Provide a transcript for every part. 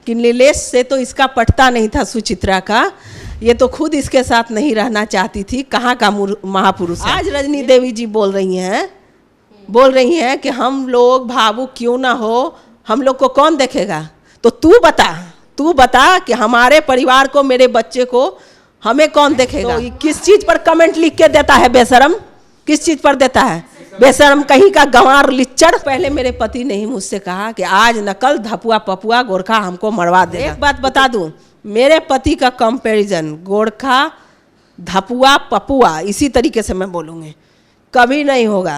कि नीलेश से तो इसका पटता नहीं था सुचित्रा का, ये तो खुद इसके साथ नहीं रहना चाहती थी। कहाँ का महापुरुष है। आज रजनी देवी जी बोल रही हैं कि हम लोग भावुक क्यों ना हो, हम लोग को कौन देखेगा। तो तू बता कि हमारे परिवार को, मेरे बच्चे को हमें कौन देखेगा। तो किस चीज पर कमेंट लिख के देता है बेशरम, किस चीज पर देता है बेशरम कहीं का गंवार लिच्चड़। पहले मेरे पति ने ही मुझसे कहा कि आज नकल धपुआ पपुआ गोरखा हमको मरवा देगा। एक बात बता दूं, मेरे पति का कंपैरिजन गोरखा धपुआ पपुआ इसी तरीके से मैं बोलूँगी, कभी नहीं होगा।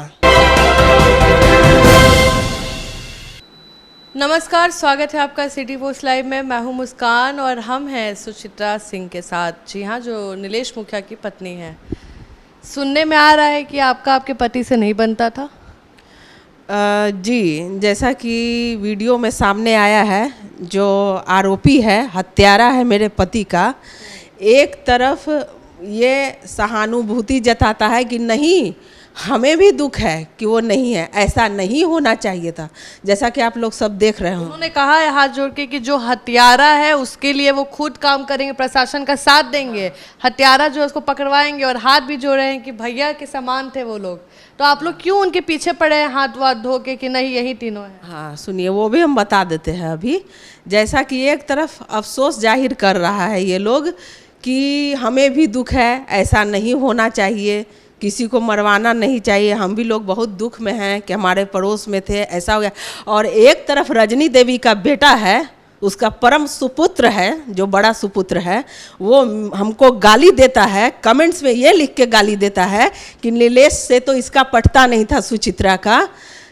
नमस्कार, स्वागत है आपका सिटी पोस्ट लाइव में। मैं हूं मुस्कान और हम हैं सुचित्रा सिंह के साथ। जी हाँ, जो नीलेश मुखिया की पत्नी है। सुनने में आ रहा है कि आपके पति से नहीं बनता था। जी, जैसा कि वीडियो में सामने आया है, जो आरोपी है, हत्यारा है मेरे पति का, एक तरफ ये सहानुभूति जताता है कि नहीं, हमें भी दुख है कि वो नहीं है, ऐसा नहीं होना चाहिए था, जैसा कि आप लोग सब देख रहे हो। उन्होंने कहा है हाथ जोड़ के कि जो हत्यारा है उसके लिए वो खुद काम करेंगे, प्रशासन का साथ देंगे, हत्यारा जो है उसको पकड़वाएंगे, और हाथ भी जोड़े हैं कि भैया के समान थे वो लोग। तो आप लोग क्यों उनके पीछे पड़े हैं हाथ वाथ धो के कि नहीं यही तीनों हैं? हाँ सुनिए, वो भी हम बता देते हैं अभी। जैसा कि एक तरफ अफसोस जाहिर कर रहा है ये लोग कि हमें भी दुख है, ऐसा नहीं होना चाहिए, किसी को मरवाना नहीं चाहिए, हम भी लोग बहुत दुख में हैं कि हमारे पड़ोस में थे, ऐसा हो गया। और एक तरफ रजनी देवी का बेटा है, उसका परम सुपुत्र है, जो बड़ा सुपुत्र है, वो हमको गाली देता है, कमेंट्स में ये लिख के गाली देता है कि नीलेश से तो इसका पटता नहीं था सुचित्रा का,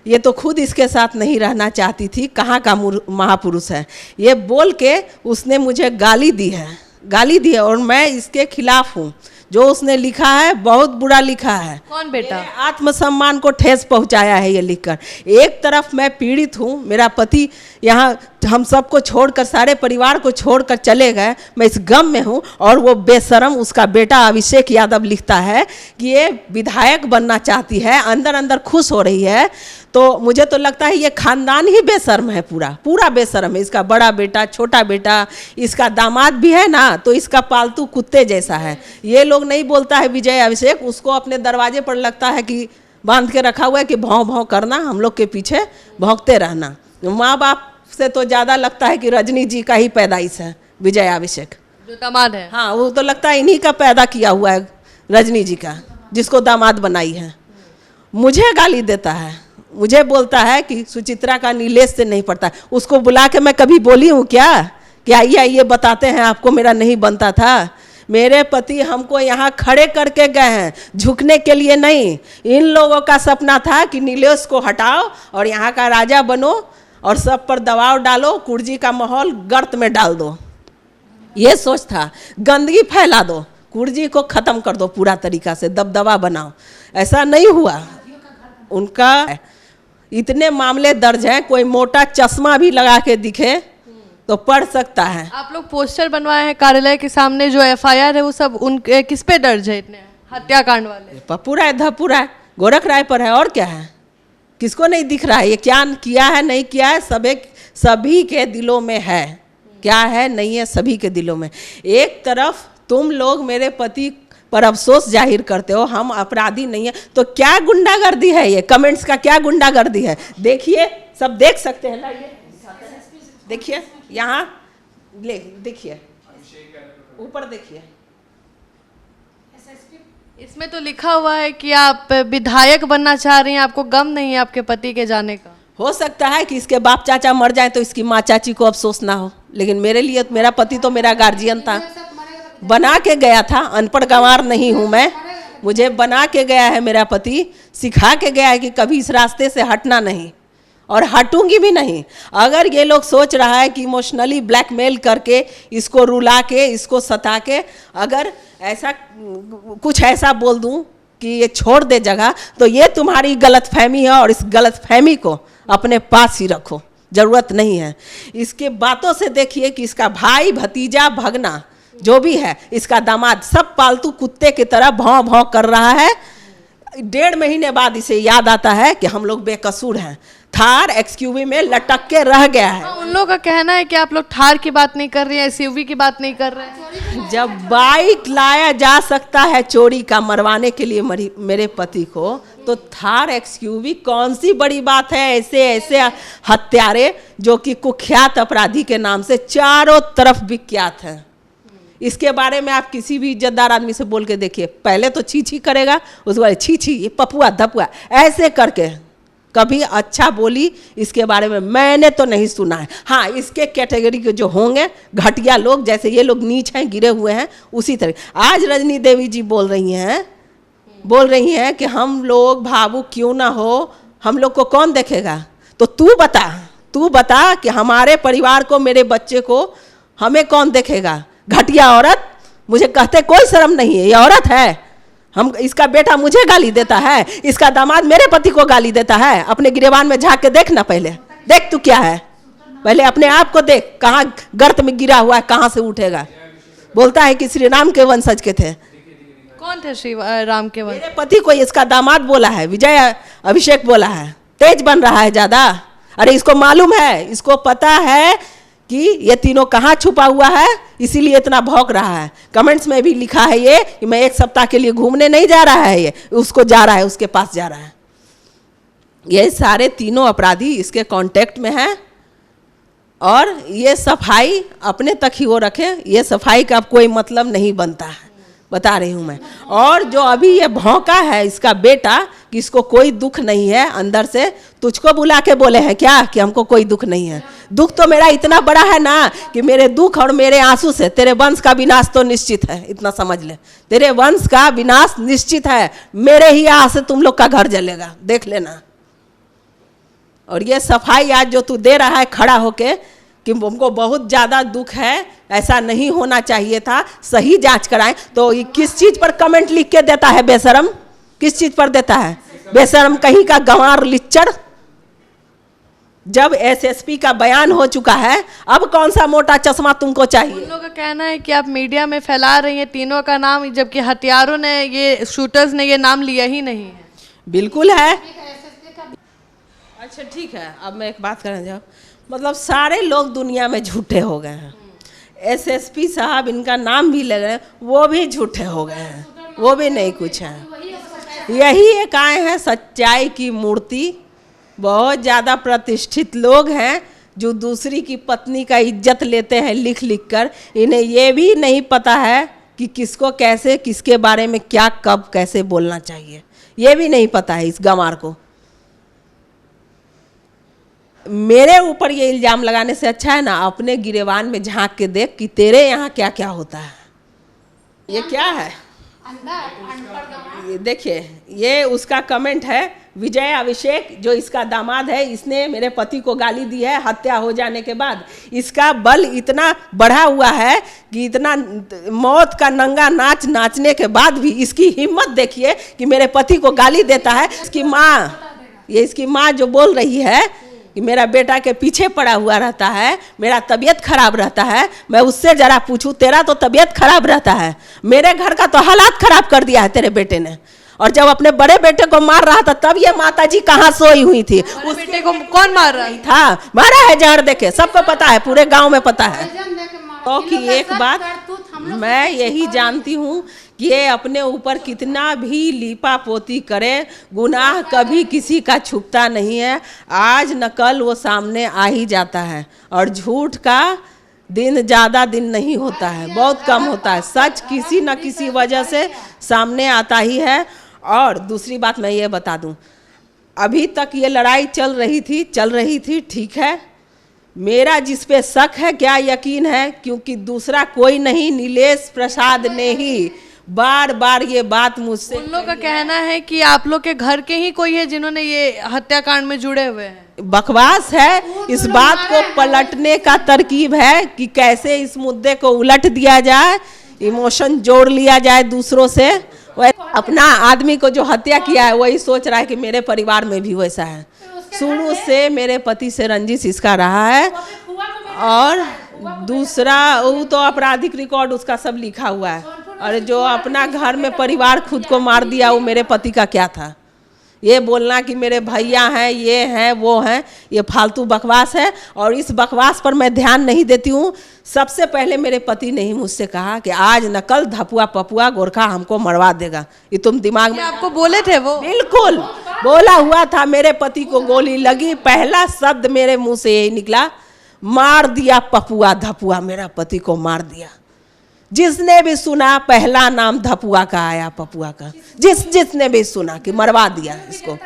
ये तो खुद इसके साथ नहीं रहना चाहती थी। कहाँ का महापुरुष है। ये बोल के उसने मुझे गाली दी है और मैं इसके खिलाफ हूँ। जो उसने लिखा है बहुत बुरा लिखा है। कौन बेटा? आत्मसम्मान को ठेस पहुंचाया है ये लिखकर। एक तरफ मैं पीड़ित हूँ, मेरा पति यहाँ हम सबको छोड़कर, सारे परिवार को छोड़कर चले गए, मैं इस गम में हूँ, और वो बेशरम उसका बेटा अभिषेक यादव लिखता है कि ये विधायक बनना चाहती है, अंदर अंदर खुश हो रही है। तो मुझे तो लगता है ये खानदान ही बेशर्म है, पूरा बेशर्म है। इसका बड़ा बेटा, छोटा बेटा, इसका दामाद भी है ना, तो इसका पालतू कुत्ते जैसा है। ये लोग नहीं बोलता है विजय अभिषेक, उसको अपने दरवाजे पर लगता है कि बांध के रखा हुआ है कि भौं भौं करना, हम लोग के पीछे भौंकते रहना। माँ बाप से तो ज़्यादा लगता है कि रजनी जी का ही पैदाइश है विजय अभिषेक, जो दामाद है। हाँ, वो तो लगता है इन्हीं का पैदा किया हुआ है, रजनी जी का, जिसको दामाद बनाई है। मुझे गाली देता है, मुझे बोलता है कि सुचित्रा का नीलेश से नहीं पड़ता। उसको बुला के मैं कभी बोली हूँ क्या कि आइए बताते हैं आपको मेरा नहीं बनता था। मेरे पति हमको यहाँ खड़े करके गए हैं, झुकने के लिए नहीं। इन लोगों का सपना था कि नीलेश को हटाओ और यहाँ का राजा बनो और सब पर दबाव डालो, कुर्जी का माहौल गर्त में डाल दो, ये सोच था। गंदगी फैला दो, कुर्जी को ख़त्म कर दो पूरा तरीका से, दबदबा बनाओ। ऐसा नहीं हुआ। उनका इतने मामले दर्ज हैं, कोई मोटा चश्मा भी लगा के दिखे तो पढ़ सकता है। आप लोग पोस्टर बनवाए हैं कार्यालय के सामने, जो एफआईआर है वो सब उनके किस पे दर्ज है? इतने हत्याकांड वाले पपुरा है, धपुरा है, गोरख राय पर है, और क्या है? किसको नहीं दिख रहा है ये क्या किया है, नहीं किया है? सभी के दिलों में है, क्या है नहीं है, सभी के दिलों में। एक तरफ तुम लोग मेरे पति पर अफसोस जाहिर करते हो, हम अपराधी नहीं है, तो क्या गुंडागर्दी है ये? कमेंट्स का क्या गुंडागर्दी है? देखिए, सब देख सकते हैं ना, ये देखिए, यहाँ देखिए, ऊपर देखिए, इसमें तो लिखा हुआ है कि आप विधायक बनना चाह रही हैं, आपको गम नहीं है आपके पति के जाने का। हो सकता है कि इसके बाप चाचा मर जाए तो इसकी माँ चाची को अफसोस ना हो, लेकिन मेरे लिए, मेरा पति तो मेरा गार्जियन था, बना के गया था। अनपढ़ गंवार नहीं हूँ मैं, मुझे बना के गया है मेरा पति, सिखा के गया है कि कभी इस रास्ते से हटना नहीं, और हटूंगी भी नहीं। अगर ये लोग सोच रहा है कि इमोशनली ब्लैकमेल करके, इसको रुला के, इसको सता के, अगर ऐसा कुछ ऐसा बोल दूं कि ये छोड़ दे जगह, तो ये तुम्हारी गलतफहमी है, और इस गलतफहमी को अपने पास ही रखो, ज़रूरत नहीं है। इसके बातों से देखिए कि इसका भाई, भतीजा, भगना जो भी है, इसका दामाद, सब पालतू कुत्ते की तरह भौं भौं कर रहा है। 1.5 महीने बाद इसे याद आता है कि हम लोग बेकसूर हैं। थार एक्सयूवी में लटक के रह गया है। उन लोगों का कहना है कि आप लोग थार की बात नहीं कर रहे हैं, एसयूवी की बात नहीं कर रहे हैं। जब बाइक लाया जा सकता है चोरी का मरवाने के लिए मेरे पति को, तो थार एक्सयूवी कौन सी बड़ी बात है। ऐसे ऐसे हत्यारे जो कि कुख्यात अपराधी के नाम से चारों तरफ विख्यात हैं, इसके बारे में आप किसी भी इज्जतदार आदमी से बोल के देखिए, पहले तो छी छी करेगा, उसके बाद छी छी ये पपुआ धपुआ ऐसे करके, कभी अच्छा बोली इसके बारे में मैंने तो नहीं सुना है। हाँ, इसके कैटेगरी के जो होंगे घटिया लोग, जैसे ये लोग नीच हैं, गिरे हुए हैं, उसी तरह आज रजनी देवी जी बोल रही हैं कि हम लोग भावुक क्यों ना हो, हम लोग को कौन देखेगा। तो तू बता कि हमारे परिवार को, मेरे बच्चे को हमें कौन देखेगा। घटिया औरत, मुझे कहते कोई शर्म नहीं है, ये औरत है। हम, इसका बेटा मुझे गाली देता है, इसका दामाद मेरे पति को गाली देता है। अपने गिरेबान में झांक के देख ना, पहले देख तू क्या है, पहले अपने आप को देख, कहाँ गर्त में गिरा हुआ है, कहाँ से उठेगा। बोलता है कि श्री राम के वंशज के थे। कौन थे श्री राम के वंशज? मेरे पति को इसका दामाद बोला है, विजय अभिषेक बोला है, तेज बन रहा है ज्यादा। अरे इसको मालूम है, इसको पता है कि ये तीनों कहाँ छुपा हुआ है, इसीलिए इतना भौंक रहा है। कमेंट्स में भी लिखा है ये कि मैं 1 सप्ताह के लिए घूमने नहीं जा रहा है, ये उसको जा रहा है, उसके पास जा रहा है। ये सारे तीनों अपराधी इसके कांटेक्ट में हैं, और ये सफाई अपने तक ही वो रखे, ये सफाई का कोई मतलब नहीं बनता है, बता रही हूँ मैं। और जो अभी ये भौंका है इसका बेटा कि इसको कोई दुख नहीं है अंदर से, तुझको बुला के बोले हैं क्या कि हमको कोई दुख नहीं है। दुख तो मेरा इतना बड़ा है ना कि मेरे दुख और मेरे आंसू से तेरे वंश का विनाश तो निश्चित है, इतना समझ ले। तेरे वंश का विनाश निश्चित है, मेरे ही आह से तुम लोग का घर जलेगा, देख लेना। और ये सफाई आज जो तू दे रहा है खड़ा होके कि हमको बहुत ज़्यादा दुख है, ऐसा नहीं होना चाहिए था, सही जांच कराएं, तो ये किस चीज़ पर कमेंट लिख के देता है बेशरम, किस चीज़ पर देता है बेशरम कहीं का गंवार लिच्चड़। जब एसएसपी का बयान हो चुका है, अब कौन सा मोटा चश्मा तुमको चाहिए। उन लोगों का कहना है कि आप मीडिया में फैला रही हैं तीनों का नाम, जबकि हत्यारों ने, ये शूटर्स ने ये नाम लिया ही नहीं है। बिल्कुल है। अच्छा ठीक है, अब मैं एक बात करना चाहूँ, मतलब सारे लोग दुनिया में झूठे हो गए हैं। एसएसपी साहब इनका नाम भी ले गए, वो भी झूठे हो गए हैं, वो भी नहीं कुछ है। यही एक आए हैं सच्चाई की मूर्ति, बहुत ज़्यादा प्रतिष्ठित लोग हैं जो दूसरी की पत्नी का इज्जत लेते हैं लिख लिख कर। इन्हें ये भी नहीं पता है कि किसको कैसे, किसके बारे में क्या, कब, कैसे बोलना चाहिए, ये भी नहीं पता है इस गंवार को। मेरे ऊपर ये इल्ज़ाम लगाने से अच्छा है ना अपने गिरेबान में झांक के देख कि तेरे यहाँ क्या क्या होता है। ये क्या है, ये देखिए, ये उसका कमेंट है, विजय अभिषेक जो इसका दामाद है, इसने मेरे पति को गाली दी है हत्या हो जाने के बाद। इसका बल इतना बढ़ा हुआ है कि इतना मौत का नंगा नाच नाचने के बाद भी इसकी हिम्मत देखिए कि मेरे पति को गाली देता है। इसकी माँ जो बोल रही है कि मेरा बेटा के पीछे पड़ा हुआ रहता है, मेरा तबीयत खराब रहता है। मैं उससे जरा पूछूं, तेरा तो तबीयत खराब रहता है, मेरे घर का तो हालात खराब कर दिया है तेरे बेटे ने। और जब अपने बड़े बेटे को मार रहा था तब ये माताजी कहाँ सोई हुई थी। उस बेटे को कौन मार रहा था? मारा है जहर देके, सबको पता है, पूरे गांव में पता है। तो कि एक बात मैं यही जानती हूँ कि ये अपने ऊपर कितना भी लीपा पोती करे, गुनाह कभी किसी का छुपता नहीं है। आज न कल वो सामने आ ही जाता है, और झूठ का दिन ज़्यादा दिन नहीं होता है, बहुत कम होता है। सच किसी न किसी वजह से सामने आता ही है। और दूसरी बात मैं ये बता दूं, अभी तक ये लड़ाई चल रही थी, ठीक है। मेरा जिस पे शक है, क्या यकीन है, क्योंकि दूसरा कोई नहीं, नीलेश प्रसाद ने ही बार बार ये बात मुझसे। उन लोगों का कहना है कि आप लोग के घर के ही कोई है जिन्होंने ये हत्याकांड में जुड़े हुए हैं। बकवास है, इस बात को पलटने का तरकीब है कि कैसे इस मुद्दे को उलट दिया जाए, इमोशन जोड़ लिया जाए दूसरों से। अपना आदमी को जो हत्या किया है वही सोच रहा है कि मेरे परिवार में भी वैसा है। शुरू से मेरे पति से रंजिश इसका रहा है, और दूसरा वो तो आपराधिक रिकॉर्ड उसका सब लिखा हुआ है। और जो अपना घर में परिवार खुद को मार दिया, वो मेरे पति का क्या था, ये बोलना कि मेरे भैया हैं, ये हैं, वो हैं, ये फालतू बकवास है। और इस बकवास पर मैं ध्यान नहीं देती हूँ। सबसे पहले मेरे पति ने ही मुझसे कहा कि आज न कल धपुआ पपुआ गोरखा हमको मरवा देगा। ये तुम दिमाग में आपको बोले थे वो? बिल्कुल बोला हुआ था। मेरे पति को गोली लगी, पहला शब्द मेरे मुंह से यही निकला, मार दिया पपुआ धपुआ, मेरा पति को मार दिया। जिसने भी सुना पहला नाम धपुआ का आया, पपुआ का। जिसने भी सुना कि मरवा दिया इसको।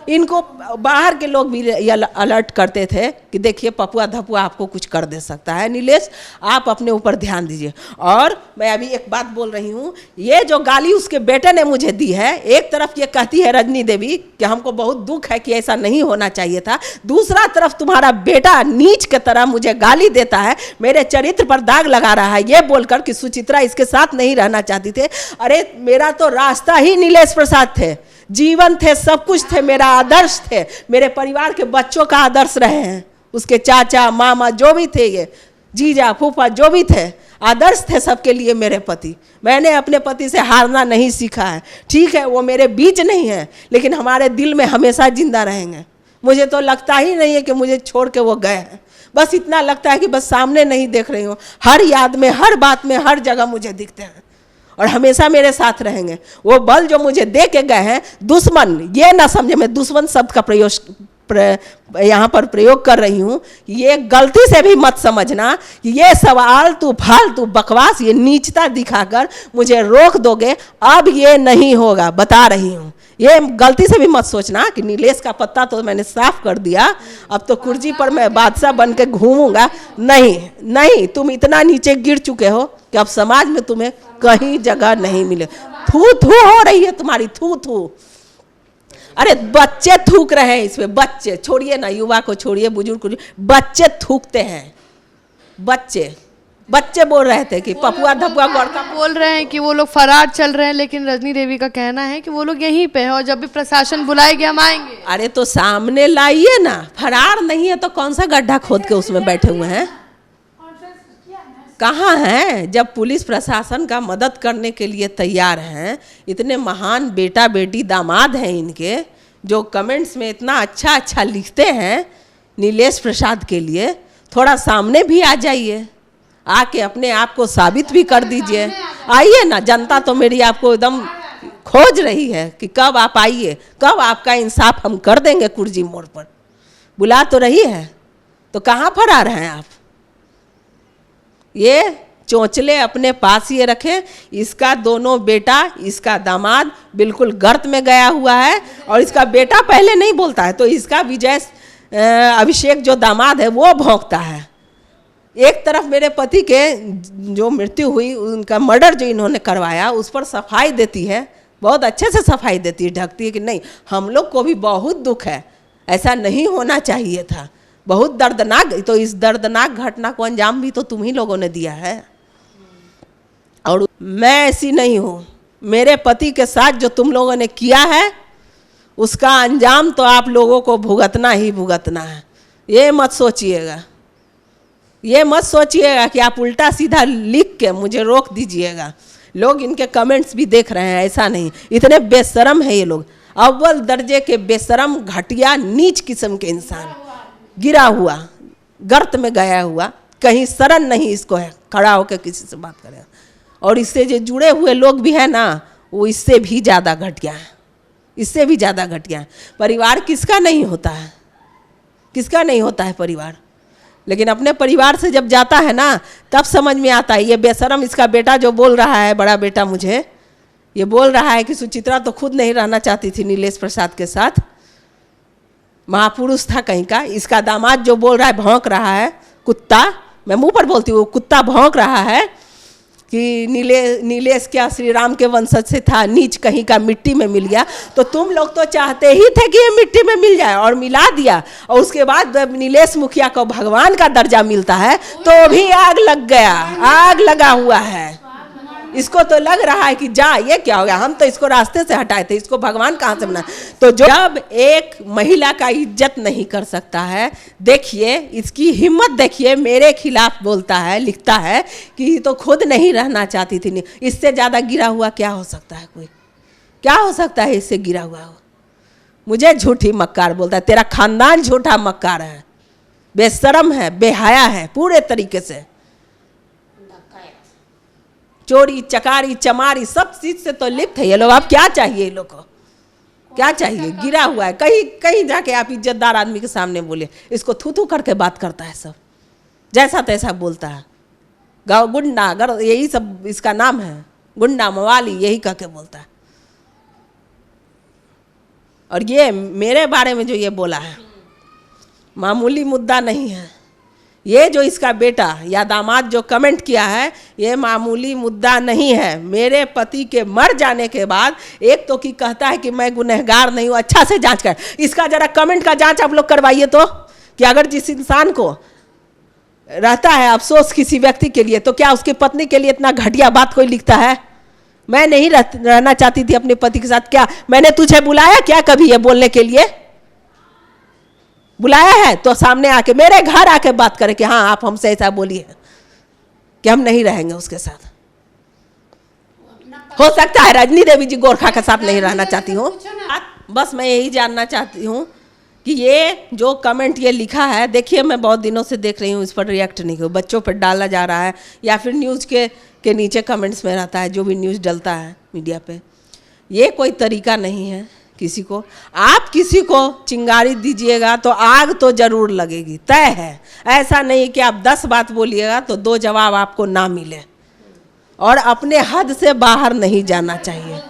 इनको बाहर के लोग भी अलर्ट करते थे कि देखिए पपुआ धपुआ आपको कुछ कर दे सकता है, नीलेश आप अपने ऊपर ध्यान दीजिए। और मैं अभी एक बात बोल रही हूँ, ये जो गाली उसके बेटे ने मुझे दी है, एक तरफ ये कहती है रजनी देवी कि हमको बहुत दुख है कि ऐसा नहीं होना चाहिए था, दूसरा तरफ तुम्हारा बेटा नीच के तरह मुझे गाली देता है, मेरे चरित्र पर दाग लगा रहा है, ये बोलकर कि सुचित्रा इसके साथ नहीं रहना चाहती थे। अरे मेरा तो रास्ता ही नीलेश प्रसाद थे, जीवन थे, सब कुछ थे, मेरा आदर्श थे, मेरे परिवार के बच्चों का आदर्श रहे हैं, उसके चाचा मामा जो भी थे, ये जीजा फूफा जो भी थे, आदर्श थे सबके लिए मेरे पति। मैंने अपने पति से हारना नहीं सीखा है। ठीक है वो मेरे बीच नहीं है, लेकिन हमारे दिल में हमेशा जिंदा रहेंगे। मुझे तो लगता ही नहीं है कि मुझे छोड़ के वो गए हैं। बस इतना लगता है कि बस सामने नहीं देख रही हूँ, हर याद में, हर बात में, हर जगह मुझे दिखते हैं और हमेशा मेरे साथ रहेंगे। वो बल जो मुझे दे के गए हैं, दुश्मन ये ना समझे मैं दुश्मन शब्द का यहाँ पर प्रयोग कर रही हूँ, ये गलती से भी मत समझना कि ये सवाल तू फालतू बकवास, ये नीचता दिखाकर मुझे रोक दोगे। अब ये नहीं होगा, बता रही हूँ। ये गलती से भी मत सोचना कि नीलेश का पत्ता तो मैंने साफ कर दिया, अब तो कुर्सी पर मैं बादशाह बन के घूमूंगा। नहीं नहीं, तुम इतना नीचे गिर चुके हो कि अब समाज में तुम्हें कहीं जगह नहीं मिले। थू थू हो रही है तुम्हारी, थू थू। अरे बच्चे थूक रहे हैं इसमें, बच्चे छोड़िए ना, युवा को छोड़िए, बुजुर्ग को, बच्चे थूकते हैं। बच्चे बोल रहे थे कि पपुआ धपुआ गोरखा, बोल रहे हैं कि वो लोग फरार चल रहे हैं, लेकिन रजनी देवी का कहना है कि वो लोग यहीं पे हैं और जब भी प्रशासन बुलाएगा हम आएंगे। अरे तो सामने लाइए ना, फरार नहीं है तो कौन सा गड्ढा खोद के उसमें बैठे हुए हैं? कहाँ हैं? जब पुलिस प्रशासन का मदद करने के लिए तैयार हैं, इतने महान बेटा बेटी दामाद हैं इनके, जो कमेंट्स में इतना अच्छा अच्छा लिखते हैं नीलेश प्रसाद के लिए, थोड़ा सामने भी आ जाइए, आके अपने आप को साबित भी कर दीजिए। आइए ना, जनता तो मेरी आपको एकदम खोज रही है कि कब आप आइए, कब आपका इंसाफ हम कर देंगे। कुर्जी मोड़ पर बुला तो रही है, तो कहाँ फरार हैं आप? ये चोंचले अपने पास ये रखें। इसका दोनों बेटा, इसका दामाद बिल्कुल गर्त में गया हुआ है और इसका बेटा पहले नहीं बोलता है, तो इसका विजय अभिषेक जो दामाद है वो भौंकता है। एक तरफ मेरे पति के जो मृत्यु हुई, उनका मर्डर जो इन्होंने करवाया, उस पर सफाई देती है, बहुत अच्छे से सफाई देती है, ढकती है कि नहीं हम लोग को भी बहुत दुख है, ऐसा नहीं होना चाहिए था, बहुत दर्दनाक। तो इस दर्दनाक घटना को अंजाम भी तो तुम ही लोगों ने दिया है। और मैं ऐसी नहीं हूँ, मेरे पति के साथ जो तुम लोगों ने किया है उसका अंजाम तो आप लोगों को भुगतना ही भुगतना है। ये मत सोचिएगा, ये मत सोचिएगा कि आप उल्टा सीधा लिख के मुझे रोक दीजिएगा। लोग इनके कमेंट्स भी देख रहे हैं, ऐसा नहीं, इतने बेशरम है ये लोग, अव्वल दर्जे के बेशरम, घटिया, नीच किस्म के इंसान, गिरा हुआ, गर्त में गया हुआ, कहीं शरण नहीं इसको है खड़ा होकर किसी से बात करें। और इससे जो जुड़े हुए लोग भी हैं ना, वो इससे भी ज़्यादा घटिया है, इससे भी ज़्यादा घटिया है। परिवार किसका नहीं होता है, किसका नहीं होता है परिवार, लेकिन अपने परिवार से जब जाता है ना तब समझ में आता है। ये बेशरम इसका बेटा जो बोल रहा है, बड़ा बेटा मुझे ये बोल रहा है कि सुचित्रा तो खुद नहीं रहना चाहती थी नीलेश प्रसाद के साथ, महापुरुष था कहीं का। इसका दामाद जो बोल रहा है, भौंक रहा है, कुत्ता, मैं मुंह पर बोलती हूँ, कुत्ता भौंक रहा है कि नीलेश क्या श्री राम के वंशज से था, नीच कहीं का, मिट्टी में मिल गया। तो तुम लोग तो चाहते ही थे कि ये मिट्टी में मिल जाए और मिला दिया, और उसके बाद जब नीलेश मुखिया को भगवान का दर्जा मिलता है तो भी आग लग गया, आग लगा हुआ है। इसको तो लग रहा है कि जा ये क्या हो गया, हम तो इसको रास्ते से हटाए थे, इसको भगवान कहाँ से बना। तो जब एक महिला का इज्जत नहीं कर सकता है, देखिए इसकी हिम्मत देखिए, मेरे खिलाफ बोलता है, लिखता है कि तो खुद नहीं रहना चाहती थी। इससे ज़्यादा गिरा हुआ क्या हो सकता है, कोई क्या हो सकता है इससे गिरा हुआ हो? मुझे झूठी मक्कार बोलता है। तेरा खानदान झूठा मक्कार है, बेशरम है, बेहया है पूरे तरीके से। चोरी चकारी चमारी सब चीज से तो लिप्त है ये लोग। अब क्या चाहिए ये लोग को, क्या चाहिए? गिरा हुआ है। कहीं कहीं जाके आप इज्जतदार आदमी के सामने बोले, इसको थू थू करके बात करता है, सब जैसा तैसा बोलता है। गाँव गुंडा गर यही सब इसका नाम है, गुंडा मवाली यही कह के बोलता है। और ये मेरे बारे में जो ये बोला है मामूली मुद्दा नहीं है। ये जो इसका बेटा या दामाद जो कमेंट किया है ये मामूली मुद्दा नहीं है। मेरे पति के मर जाने के बाद एक तो कि कहता है कि मैं गुनहगार नहीं हूँ, अच्छा से जांच कर। इसका जरा कमेंट का जांच आप लोग करवाइए तो, कि अगर जिस इंसान को रहता है अफसोस किसी व्यक्ति के लिए, तो क्या उसकी पत्नी के लिए इतना घटिया बात कोई लिखता है? मैं नहीं रहना चाहती थी अपने पति के साथ, क्या मैंने तुझे बुलाया क्या कभी ये बोलने के लिए? बुलाया है तो सामने आके मेरे घर आके बात करे कि हाँ आप हमसे ऐसा बोलिए कि हम नहीं रहेंगे उसके साथ। हो सकता है रजनी देवी जी गोरखा के साथ नहीं रहना चाहती हूँ। बस मैं यही जानना चाहती हूँ कि ये जो कमेंट ये लिखा है, देखिए मैं बहुत दिनों से देख रही हूँ, इस पर रिएक्ट नहीं करूँ। बच्चों पर डाला जा रहा है या फिर न्यूज़ के नीचे कमेंट्स में रहता है, जो भी न्यूज़ डलता है मीडिया पे। ये कोई तरीका नहीं है किसी को। आप किसी को चिंगारी दीजिएगा तो आग तो जरूर लगेगी, तय है। ऐसा नहीं कि आप 10 बात बोलिएगा तो 2 जवाब आपको ना मिले। और अपने हद से बाहर नहीं जाना चाहिए।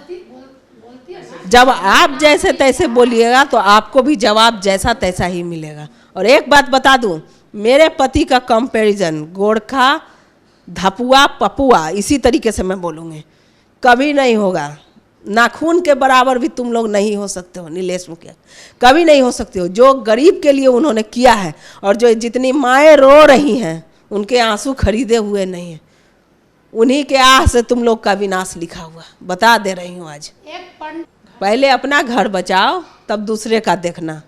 जब आप जैसे तैसे बोलिएगा तो आपको भी जवाब जैसा तैसा ही मिलेगा। और एक बात बता दूं, मेरे पति का कंपैरिजन गोरखा धपुआ पपुआ इसी तरीके से मैं बोलूँगी कभी नहीं होगा। नाखून के बराबर भी तुम लोग नहीं हो सकते हो नीलेश मुखिया, कभी नहीं हो सकते हो। जो गरीब के लिए उन्होंने किया है और जो जितनी माएँ रो रही हैं उनके आंसू खरीदे हुए नहीं हैं। उन्हीं के आह से तुम लोग का विनाश लिखा हुआ, बता दे रही हूँ आज। पहले अपना घर बचाओ तब दूसरे का देखना।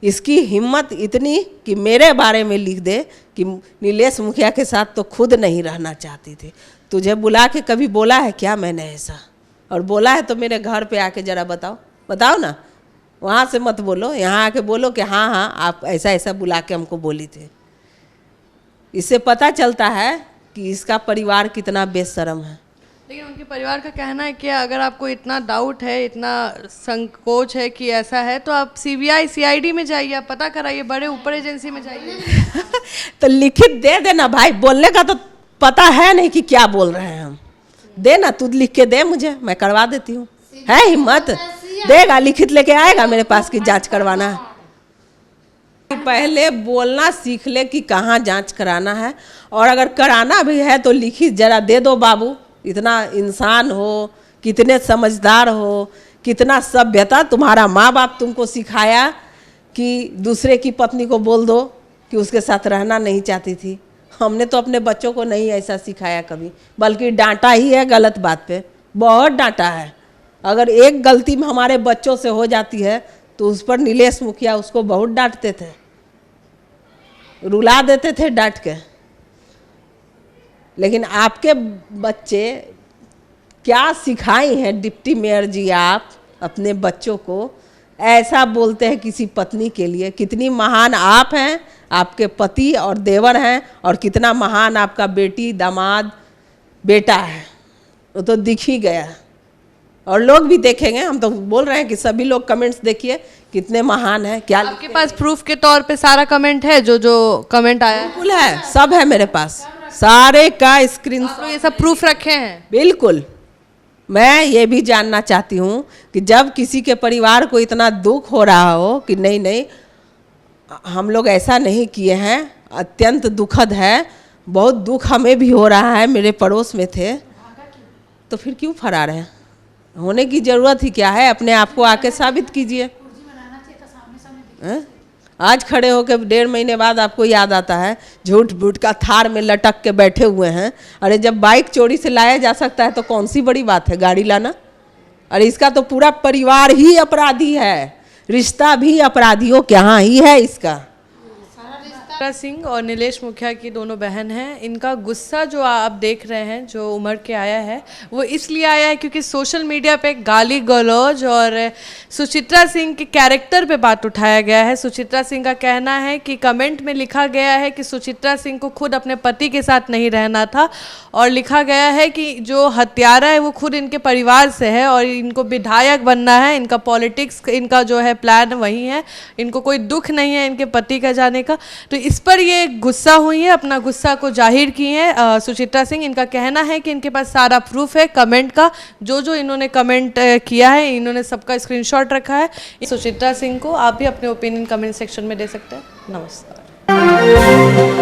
इसकी हिम्मत इतनी कि मेरे बारे में लिख दे कि नीलेश मुखिया के साथ तो खुद नहीं रहना चाहती थी। तुझे बुला के कभी बोला है क्या मैंने ऐसा? और बोला है तो मेरे घर पे आके जरा बताओ ना। वहाँ से मत बोलो, यहाँ आके बोलो कि हाँ हाँ आप ऐसा ऐसा बुला के हमको बोली थी। इससे पता चलता है कि इसका परिवार कितना बेशर्म है। लेकिन उनके परिवार का कहना है कि अगर आपको इतना डाउट है, इतना संकोच है कि ऐसा है, तो आप CBI CID में जाइए, आप पता कराइए, बड़े ऊपर एजेंसी में जाइए। तो लिखित दे देना भाई, बोलने का तो पता है नहीं कि क्या बोल रहे हैं हम। दे ना, तू लिख के दे मुझे, मैं करवा देती हूँ। है हिम्मत? देगा, लिखित लेके आएगा मेरे पास की जांच करवाना है। पहले बोलना सीख ले कि कहाँ जांच कराना है, और अगर कराना भी है तो लिखित जरा दे दो बाबू। इतना इंसान हो, कितने समझदार हो, कितना सभ्यता तुम्हारा माँ बाप तुमको सिखाया कि दूसरे की पत्नी को बोल दो कि उसके साथ रहना नहीं चाहती थी। हमने तो अपने बच्चों को नहीं ऐसा सिखाया कभी, बल्कि डांटा ही है गलत बात पे, बहुत डांटा है। अगर एक गलती में हमारे बच्चों से हो जाती है तो उस पर नीलेश मुखिया उसको बहुत डांटते थे, रुला देते थे डांट के। लेकिन आपके बच्चे क्या सिखाई हैं डिप्टी मेयर जी आप अपने बच्चों को? ऐसा बोलते हैं किसी पत्नी के लिए। कितनी महान आप हैं, आपके पति और देवर हैं, और कितना महान आपका बेटी दामाद बेटा है, वो तो दिख ही गया। और लोग भी देखेंगे, हम तो बोल रहे हैं कि सभी लोग कमेंट्स देखिए कितने महान है। क्या आपके पास प्रूफ के तौर पे सारा कमेंट है? जो कमेंट आया बिल्कुल है, सब है मेरे पास, सारे का स्क्रीन, ये सब प्रूफ रखे हैं। बिल्कुल। मैं ये भी जानना चाहती हूँ कि जब किसी के परिवार को इतना दुख हो रहा हो कि नहीं हम लोग ऐसा नहीं किए हैं, अत्यंत दुखद है, बहुत दुख हमें भी हो रहा है, मेरे पड़ोस में थे, तो फिर क्यों फरार हैं? होने की ज़रूरत ही क्या है? अपने आप को आके साबित कीजिए। आज खड़े होकर 1.5 महीने बाद आपको याद आता है, झूठ बूठ का थार में लटक के बैठे हुए हैं। अरे जब बाइक चोरी से लाया जा सकता है तो कौन सी बड़ी बात है गाड़ी लाना? अरे इसका तो पूरा परिवार ही अपराधी है, रिश्ता भी अपराधियों के यहाँ ही है इसका। सुचित्रा सिंह और नीलेश मुखिया की दोनों बहन हैं। इनका गुस्सा जो आप देख रहे हैं जो उमड़ के आया है वो इसलिए आया है क्योंकि सोशल मीडिया पे गाली गलौज और सुचित्रा सिंह के कैरेक्टर पे बात उठाया गया है। सुचित्रा सिंह का कहना है कि कमेंट में लिखा गया है कि सुचित्रा सिंह को खुद अपने पति के साथ नहीं रहना था और लिखा गया है कि जो हत्यारा है वो खुद इनके परिवार से है और इनको विधायक बनना है। इनका पॉलिटिक्स इनका जो है प्लान वही है, इनको कोई दुख नहीं है इनके पति का जाने का। तो इस पर ये गुस्सा हुई है, अपना गुस्सा को जाहिर की है सुचित्रा सिंह। इनका कहना है कि इनके पास सारा प्रूफ है कमेंट का, जो इन्होंने कमेंट किया है इन्होंने सबका स्क्रीनशॉट रखा है। सुचित्रा सिंह को आप भी अपने ओपिनियन कमेंट सेक्शन में दे सकते हैं। नमस्कार।